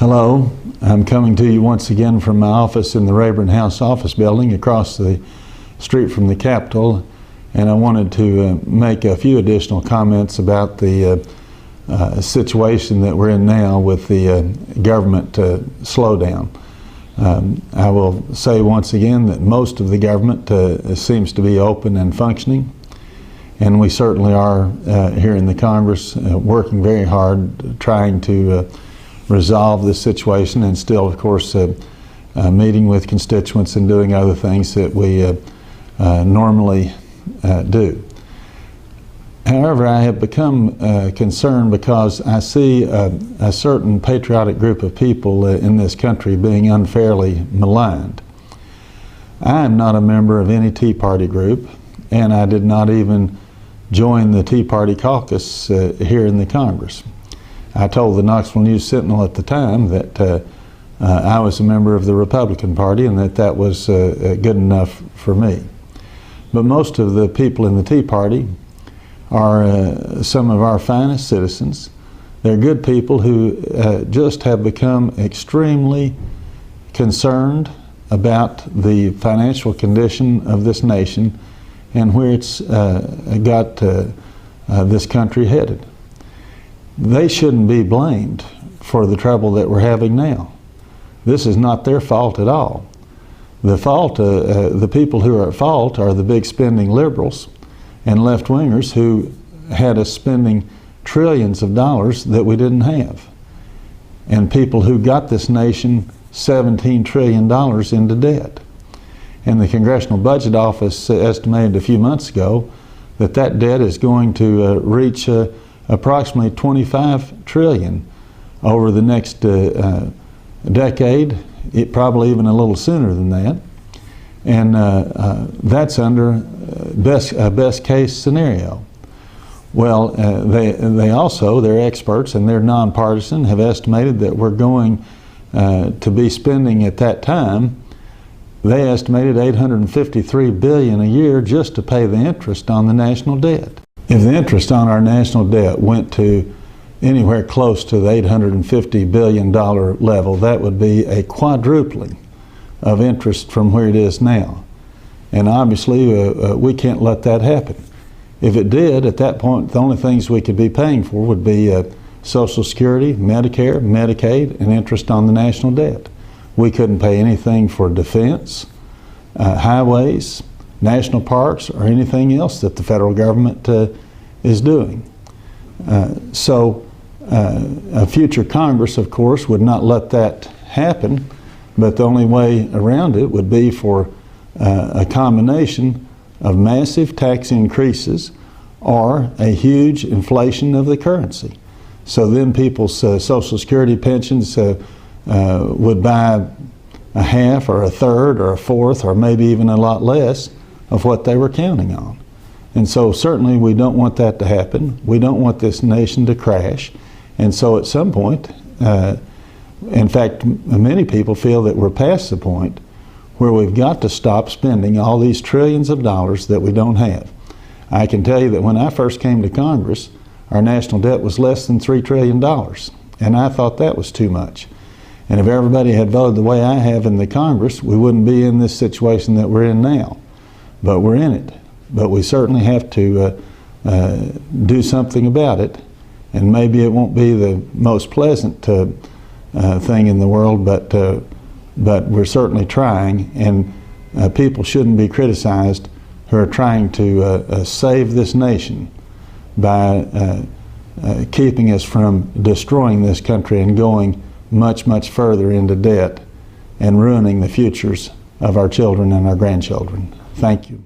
Hello, I'm coming to you once again from my office in the Rayburn House office building across the street from the Capitol, and I wanted to make a few additional comments about the situation that we're in now with the government slowdown. I will say once again that most of the government seems to be open and functioning, and we certainly are here in the Congress working very hard trying to resolve this situation, and still, of course, meeting with constituents and doing other things that we normally do. However, I have become concerned because I see a certain patriotic group of people in this country being unfairly maligned. I am not a member of any Tea Party group, and I did not even join the Tea Party caucus here in the Congress. I told the Knoxville News Sentinel at the time that I was a member of the Republican Party and that was good enough for me. But most of the people in the Tea Party are some of our finest citizens. They're good people who just have become extremely concerned about the financial condition of this nation and where it's got this country headed. They shouldn't be blamed for the trouble that we're having now. This is not their fault at all. The people who are at fault are the big spending liberals and left-wingers who had us spending trillions of dollars that we didn't have, and people who got this nation $17 trillion into debt. And the Congressional Budget Office estimated a few months ago that that debt is going to reach approximately $25 trillion over the next decade, probably even a little sooner than that. And that's under best case scenario. Well, they also, their experts and they're nonpartisan, have estimated that we're going to be spending at that time, they estimated $853 billion a year just to pay the interest on the national debt. If the interest on our national debt went to anywhere close to the $850 billion level, that would be a quadrupling of interest from where it is now. And obviously we can't let that happen. If it did, at that point, the only things we could be paying for would be Social Security, Medicare, Medicaid, and interest on the national debt. We couldn't pay anything for defense, highways, national parks, or anything else that the federal government is doing. So a future Congress, of course, would not let that happen, but the only way around it would be for a combination of massive tax increases or a huge inflation of the currency. So then people's Social Security pensions would buy a half or a third or a fourth or maybe even a lot less of what they were counting on. And so certainly we don't want that to happen. We don't want this nation to crash. And so at some point, in fact, many people feel that we're past the point where we've got to stop spending all these trillions of dollars that we don't have. I can tell you that when I first came to Congress, our national debt was less than $3 trillion. And I thought that was too much. And if everybody had voted the way I have in the Congress, we wouldn't be in this situation that we're in now. But we're in it. But we certainly have to do something about it. And maybe it won't be the most pleasant thing in the world, but we're certainly trying. And people shouldn't be criticized who are trying to save this nation by keeping us from destroying this country and going much, much further into debt and ruining the futures of our children and our grandchildren. Thank you.